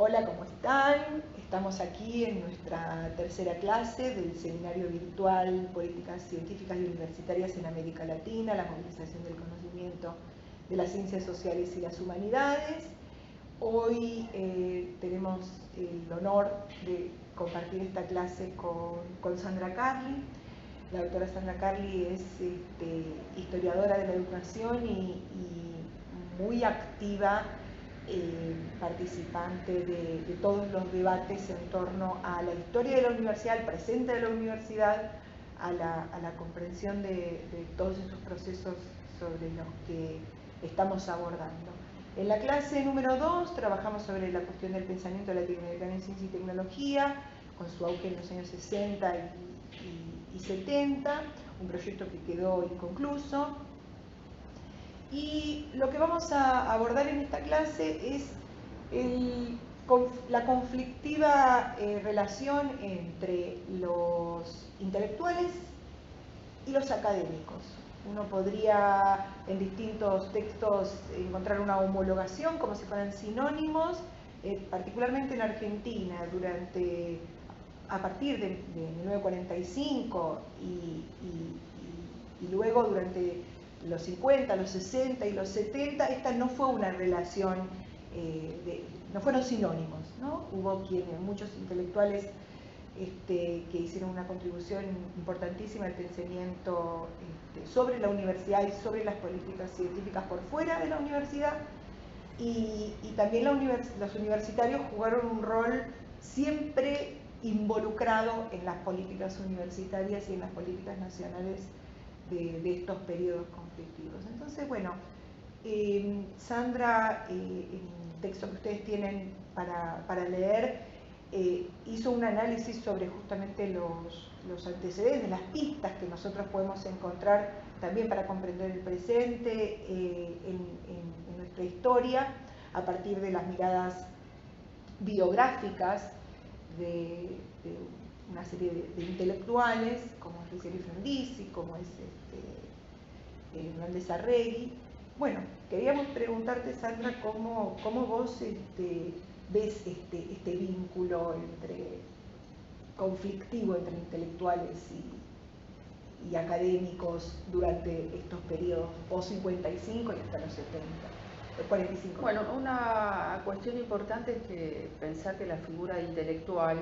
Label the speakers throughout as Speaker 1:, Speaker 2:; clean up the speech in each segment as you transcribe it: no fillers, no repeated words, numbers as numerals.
Speaker 1: Hola, ¿cómo están? Estamos aquí en nuestra tercera clase del Seminario Virtual Políticas Científicas y Universitarias en América Latina, la movilización del conocimiento de las ciencias sociales y las humanidades. Hoy tenemos el honor de compartir esta clase con Sandra Carli. La doctora Sandra Carli es historiadora de la educación y muy activa participante de todos los debates en torno a la historia de la universidad, al presente de la universidad, a la comprensión de todos estos procesos sobre los que estamos abordando. En la clase número 2 trabajamos sobre la cuestión del pensamiento latinoamericano en ciencia y tecnología, con su auge en los años 60 y 70, un proyecto que quedó inconcluso. Y lo que vamos a abordar en esta clase es la conflictiva relación entre los intelectuales y los académicos. Uno podría en distintos textos encontrar una homologación como si fueran sinónimos, particularmente en Argentina, a partir de 1945 y luego durante los 50, los 60 y los 70, esta no fue una relación, no fueron sinónimos, ¿no? Hubo muchos intelectuales que hicieron una contribución importantísima al pensamiento sobre la universidad y sobre las políticas científicas por fuera de la universidad, y también los universitarios jugaron un rol siempre involucrado en las políticas universitarias y en las políticas nacionales de estos periodos conflictivos. Entonces, bueno, Sandra, en el texto que ustedes tienen para leer, hizo un análisis sobre justamente los antecedentes, las pistas que nosotros podemos encontrar también para comprender el presente en nuestra historia, a partir de las miradas biográficas de una serie de intelectuales, como es Luciano Frondizi, como es Hernández Arregui. Bueno, queríamos preguntarte, Sandra, cómo vos ves este vínculo conflictivo entre intelectuales y académicos durante estos periodos post-55 y hasta los 70. 45.
Speaker 2: Bueno, una cuestión importante es que pensar que la figura intelectual,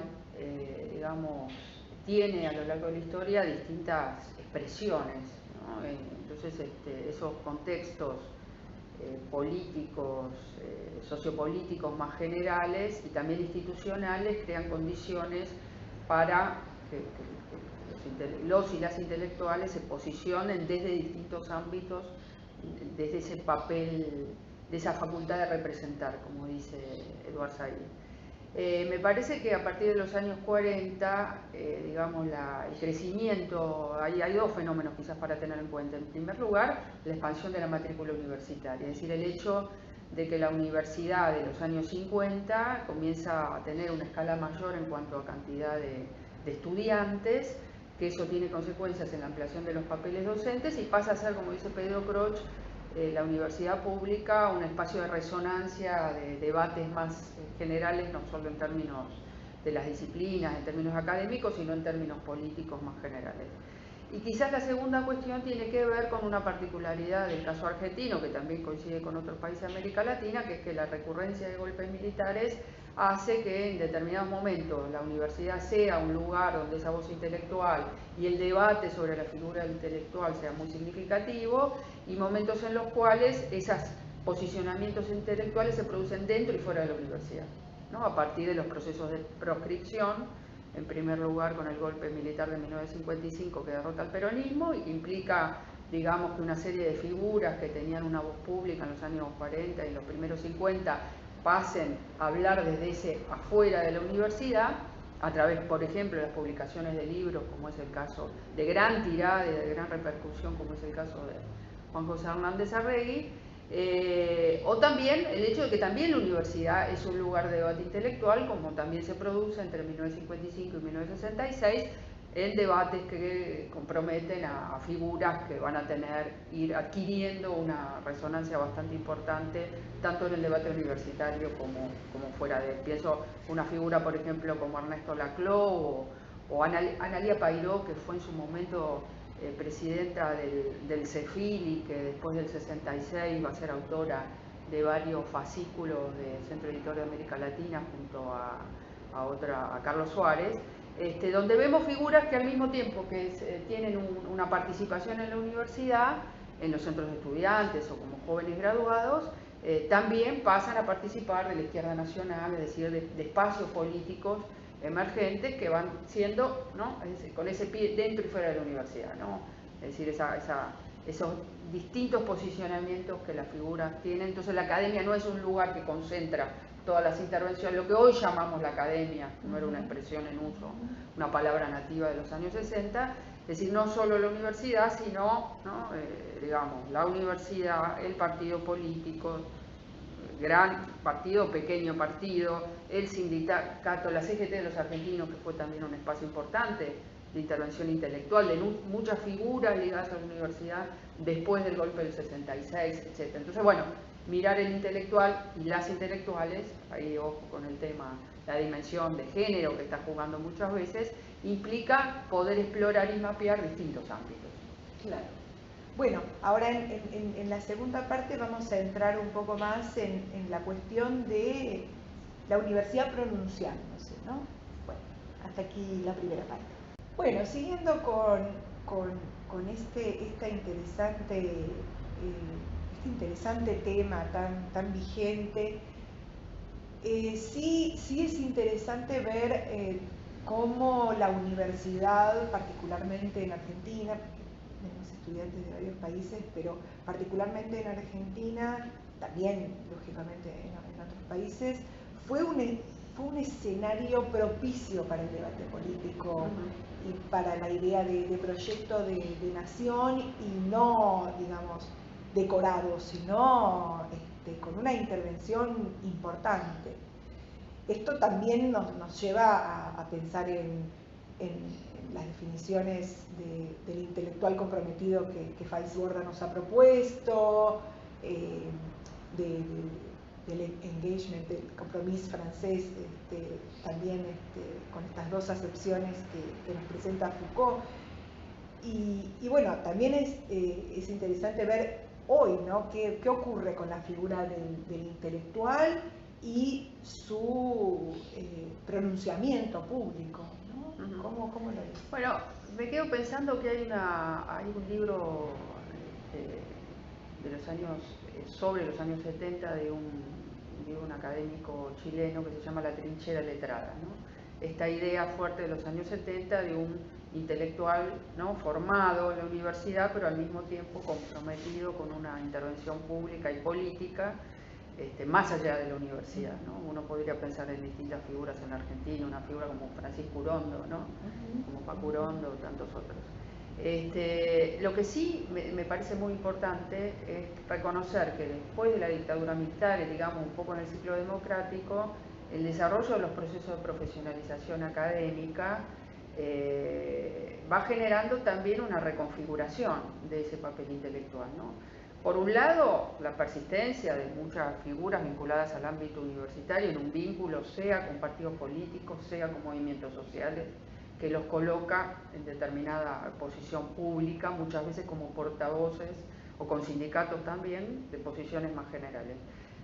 Speaker 2: digamos, tiene a lo largo de la historia distintas expresiones, ¿no? Entonces, esos contextos políticos, sociopolíticos más generales y también institucionales crean condiciones para que los y las intelectuales se posicionen desde distintos ámbitos, desde ese papel, de esa facultad de representar, como dice Edward Said. Me parece que a partir de los años 40, digamos, el crecimiento, hay dos fenómenos quizás para tener en cuenta. En primer lugar, la expansión de la matrícula universitaria, es decir, el hecho de que la universidad de los años 50 comienza a tener una escala mayor en cuanto a cantidad de estudiantes, que eso tiene consecuencias en la ampliación de los papeles docentes y pasa a ser, como dice Pedro Croce, la universidad pública un espacio de resonancia, de debates más generales, no solo en términos de las disciplinas, en términos académicos, sino en términos políticos más generales. Y quizás la segunda cuestión tiene que ver con una particularidad del caso argentino, que también coincide con otros países de América Latina, que es que la recurrencia de golpes militares hace que en determinados momentos la universidad sea un lugar donde esa voz intelectual y el debate sobre la figura intelectual sea muy significativo, y momentos en los cuales esos posicionamientos intelectuales se producen dentro y fuera de la universidad, ¿no? A partir de los procesos de proscripción, en primer lugar con el golpe militar de 1955 que derrota al peronismo y que implica, digamos, que una serie de figuras que tenían una voz pública en los años 40 y los primeros 50 pasen a hablar desde ese afuera de la universidad, a través, por ejemplo, de las publicaciones de libros, como es el caso de gran tirada y de gran repercusión, como es el caso de Juan José Hernández Arregui, o también el hecho de que también la universidad es un lugar de debate intelectual, como también se produce entre 1955 y 1966 en debates que comprometen a figuras que van a ir adquiriendo una resonancia bastante importante, tanto en el debate universitario como fuera de él. Pienso una figura, por ejemplo, como Ernesto Laclau o Analía Pairó, que fue en su momento presidenta del CEFIL y que después del 66 va a ser autora de varios fascículos del Centro Editor de América Latina junto a Carlos Suárez, donde vemos figuras que al mismo tiempo que tienen una participación en la universidad, en los centros de estudiantes o como jóvenes graduados, también pasan a participar de la izquierda nacional, es decir, de espacios políticos emergentes que van siendo, ¿no?, con ese pie dentro y fuera de la universidad, ¿no? Es decir, esos distintos posicionamientos que las figuras tienen. Entonces la academia no es un lugar que concentra todas las intervenciones, lo que hoy llamamos la academia, no era una expresión en uso, una palabra nativa de los años 60, es decir, no solo la universidad, sino, ¿no?, digamos, la universidad, el partido político, gran partido, pequeño partido, el sindicato, la CGT de los argentinos, que fue también un espacio importante de intervención intelectual, de muchas figuras ligadas a la universidad después del golpe del 66, etc. Entonces, bueno, mirar el intelectual y las intelectuales, ahí ojo con el tema, la dimensión de género que está jugando muchas veces, implica poder explorar y mapear distintos ámbitos.
Speaker 1: Claro. Bueno, ahora en la segunda parte vamos a entrar un poco más en la cuestión de la universidad pronunciándose, ¿no? Bueno, hasta aquí la primera parte. Bueno, siguiendo con este interesante tema tan vigente, sí es interesante ver cómo la universidad, particularmente en Argentina, tenemos estudiantes de varios países, pero particularmente en Argentina, también lógicamente en otros países, fue un escenario propicio para el debate político y para la idea de proyecto de nación, y no, digamos, decorado, sino con una intervención importante. Esto también nos lleva a pensar en las definiciones del intelectual comprometido que Falsborda nos ha propuesto, del engagement, del compromiso francés, también con estas dos acepciones que nos presenta Foucault. Y bueno, también es interesante ver hoy, ¿no?, qué ocurre con la figura del intelectual y su pronunciamiento público, ¿no? ¿Cómo lo ves?
Speaker 2: Bueno, me quedo pensando que hay un libro de los años, sobre los años 70 de un académico chileno que se llama La trinchera letrada, ¿no? Esta idea fuerte de los años 70 de un intelectual, ¿no?, formado en la universidad, pero al mismo tiempo comprometido con una intervención pública y política más allá de la universidad, ¿no? Uno podría pensar en distintas figuras en la Argentina, una figura como Francisco Urondo, ¿no?, como Paco Urondo o tantos otros. Lo que sí me parece muy importante es reconocer que después de la dictadura militar, digamos un poco en el ciclo democrático, el desarrollo de los procesos de profesionalización académica va generando también una reconfiguración de ese papel intelectual, ¿no? Por un lado, la persistencia de muchas figuras vinculadas al ámbito universitario en un vínculo, sea con partidos políticos, sea con movimientos sociales, que los coloca en determinada posición pública, muchas veces como portavoces o con sindicatos también de posiciones más generales.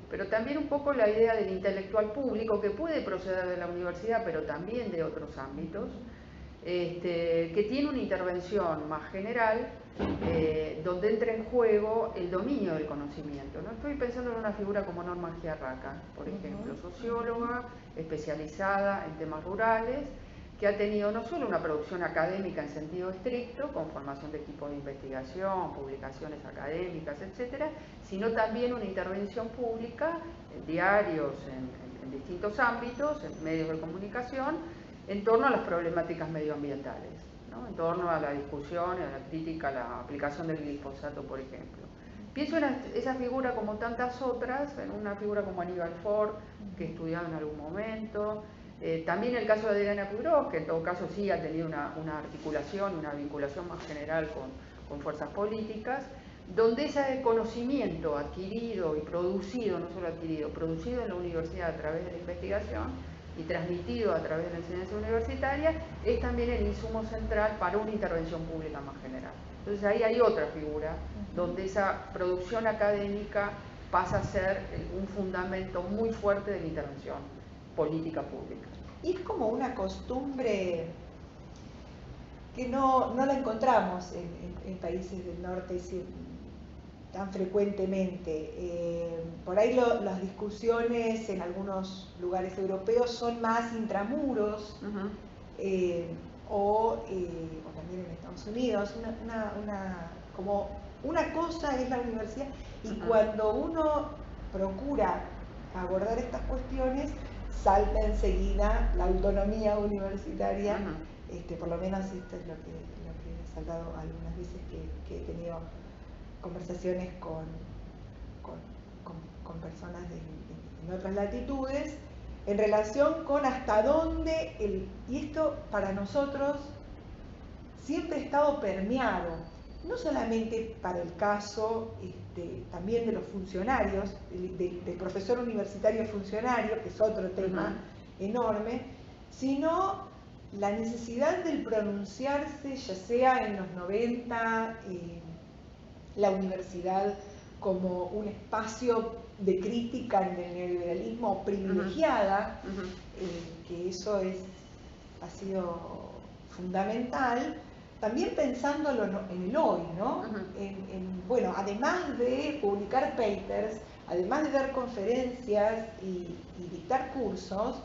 Speaker 2: Pero también un poco la idea del intelectual público, que puede proceder de la universidad, pero también de otros ámbitos, que tiene una intervención más general, donde entra en juego el dominio del conocimiento, ¿no? Estoy pensando en una figura como Norma Giarraca, por ejemplo, socióloga, especializada en temas rurales, que ha tenido no solo una producción académica en sentido estricto, con formación de equipos de investigación, publicaciones académicas, etcétera, sino también una intervención pública en diarios, en distintos ámbitos, en medios de comunicación, en torno a las problemáticas medioambientales, ¿no?, en torno a la discusión, a la crítica, a la aplicación del glifosato, por ejemplo. Pienso en esa figura como tantas otras, en una figura como Aníbal Ford, que he estudiado en algún momento, También el caso de Adriana Puigros, que en todo caso sí ha tenido una articulación, una vinculación más general con fuerzas políticas, donde ese conocimiento adquirido y producido, no solo adquirido, producido en la universidad a través de la investigación y transmitido a través de la enseñanza universitaria, es también el insumo central para una intervención pública más general. Entonces ahí hay otra figura, donde esa producción académica pasa a ser un fundamento muy fuerte de la intervención política pública.
Speaker 1: Y es como una costumbre que no la encontramos en países del norte tan frecuentemente. Por ahí las discusiones en algunos lugares europeos son más intramuros, o también en Estados Unidos. Como una cosa es la universidad, y cuando uno procura abordar estas cuestiones, salta enseguida la autonomía universitaria. Por lo menos esto es lo que he saltado algunas veces que he tenido conversaciones con personas en otras latitudes, en relación con hasta dónde, y esto para nosotros siempre ha estado permeado, no solamente para el caso también de los funcionarios, del profesor universitario funcionario, que es otro tema enorme, sino la necesidad del pronunciarse, ya sea en los 90, la universidad como un espacio de crítica en el neoliberalismo privilegiada, que eso ha sido fundamental, también pensándolo en el hoy, ¿no? Bueno, además de publicar papers, además de dar conferencias y dictar cursos,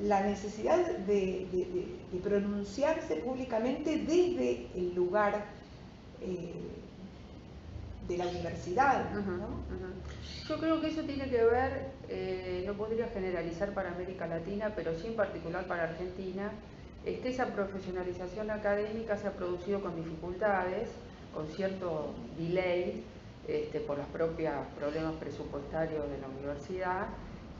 Speaker 1: la necesidad de pronunciarse públicamente desde el lugar de la universidad, ¿no?
Speaker 2: Yo creo que eso tiene que ver, no podría generalizar para América Latina, pero sí en particular para Argentina, es que esa profesionalización académica se ha producido con dificultades, con cierto delay, por los propios problemas presupuestarios de la universidad,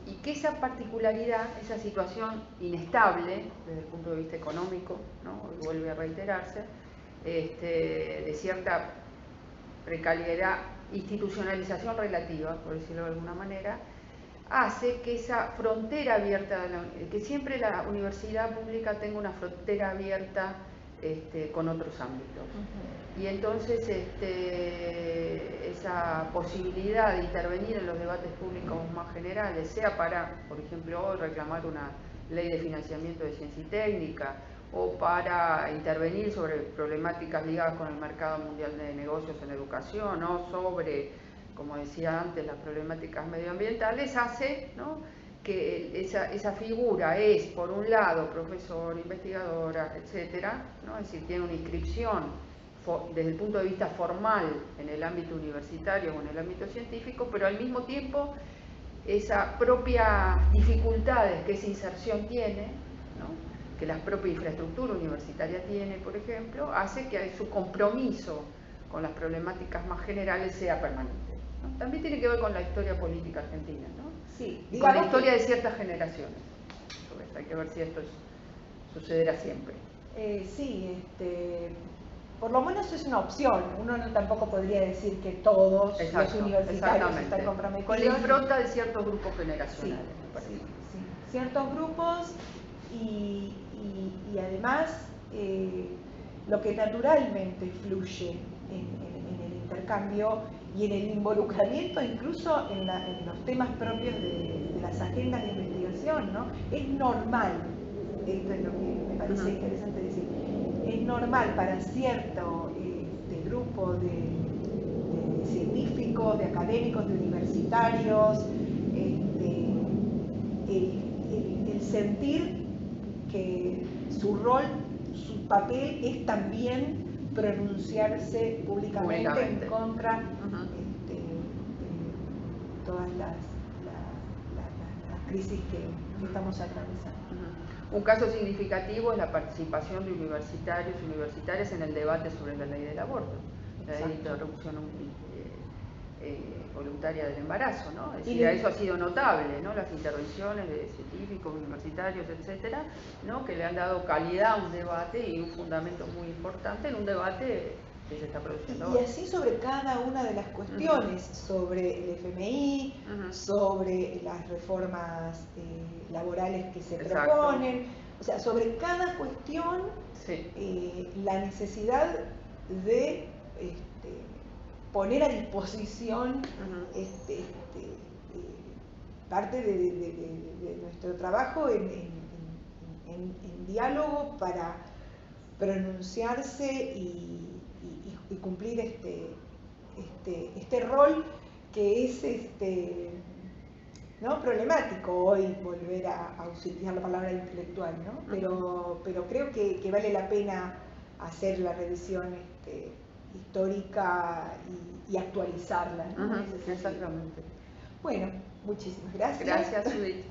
Speaker 2: y que esa particularidad, esa situación inestable desde el punto de vista económico, ¿no? Y vuelve a reiterarse, de cierta precariedad, institucionalización relativa, por decirlo de alguna manera, hace que esa frontera abierta, que siempre la universidad pública tenga una frontera abierta con otros ámbitos. Y entonces esa posibilidad de intervenir en los debates públicos más generales, sea para, por ejemplo, hoy reclamar una ley de financiamiento de ciencia y técnica, o para intervenir sobre problemáticas ligadas con el mercado mundial de negocios en educación, o sobre, como decía antes, las problemáticas medioambientales, hace, ¿no?, que esa figura es, por un lado, profesor, investigadora, etcétera, ¿no? Es decir, tiene una inscripción desde el punto de vista formal en el ámbito universitario o en el ámbito científico, pero al mismo tiempo esas propias dificultades que esa inserción tiene, ¿no?, que la propia infraestructura universitaria tiene, por ejemplo, hace que su compromiso con las problemáticas más generales sea permanente, ¿no? También tiene que ver con la historia política argentina, ¿no?
Speaker 1: Sí,
Speaker 2: y con la historia de ciertas generaciones. Hay que ver si esto sucederá siempre.
Speaker 1: Sí, por lo menos es una opción. Uno tampoco podría decir que todos los universitarios están comprometidos.
Speaker 2: Con la impronta de ciertos grupos generacionales.
Speaker 1: Sí, ciertos grupos y además lo que naturalmente fluye en el intercambio y en el involucramiento, incluso en los temas propios de las agendas de investigación, ¿no? Es normal, esto es lo que me parece interesante decir, es normal para cierto grupo de científicos, de académicos, de universitarios, el sentir que su rol, su papel es también pronunciarse públicamente en contra de todas las crisis que estamos atravesando.
Speaker 2: Un caso significativo es la participación de universitarios y universitarias en el debate sobre la ley del aborto, la ley de interrupción voluntaria del embarazo, ¿no? Es
Speaker 1: Y
Speaker 2: decir, eso ha sido notable, ¿no? Las intervenciones de científicos, universitarios, etcétera, ¿no? Que le han dado calidad a un debate y un fundamento muy importante en un debate que se está produciendo
Speaker 1: y
Speaker 2: ahora.
Speaker 1: así sobre cada una de las cuestiones, sobre el FMI, sobre las reformas laborales que se
Speaker 2: Exacto.
Speaker 1: proponen, o sea, sobre cada cuestión,
Speaker 2: Sí.
Speaker 1: la necesidad de poner a disposición parte de nuestro trabajo en diálogo para pronunciarse y cumplir este rol que es ¿no? problemático hoy volver a utilizar la palabra intelectual, ¿no? Pero creo que vale la pena hacer la revisión histórica y actualizarla, ¿no? En ese sentido.
Speaker 2: Exactamente.
Speaker 1: Bueno, muchísimas gracias.
Speaker 2: Gracias, Judith.